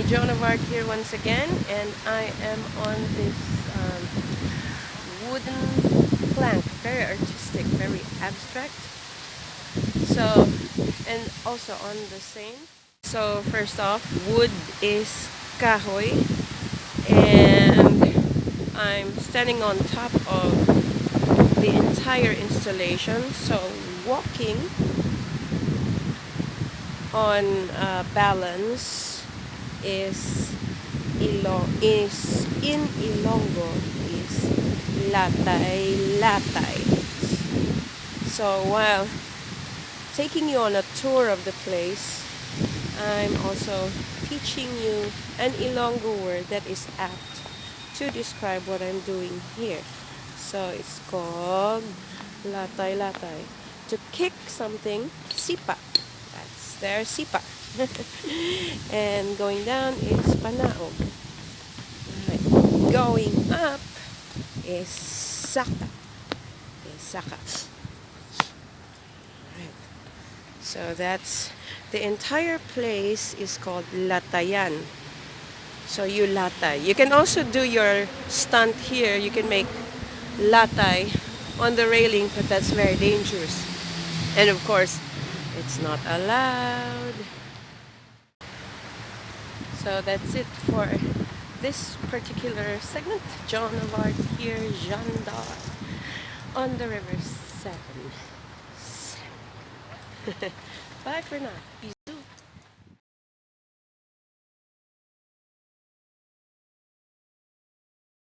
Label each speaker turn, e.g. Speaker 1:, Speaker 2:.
Speaker 1: Joan of Arc here once again, and I am on this wooden plank, very artistic, very abstract. So, and also on the Seine. So first off, wood is kahoy, and I'm standing on top of the entire installation. So walking on balance is in Ilonggo is LATAY-LATAY. So while taking you on a tour of the place, I'm also teaching you an Ilonggo word that is apt to describe what I'm doing here. So it's called LATAY-LATAY. To kick something, sipa. That's their sipa. And going down is panaog. Right. Going up is saka. Okay, saka. Right. So that's the entire place is called Latayan. So you latay. You can also do your stunt here. You can make latay on the railing, but that's very dangerous. And of course, it's not allowed. So that's it for this particular segment. Joan of Arc here, Jeanne d'Arc on the River Seine. Bye for now. Peace.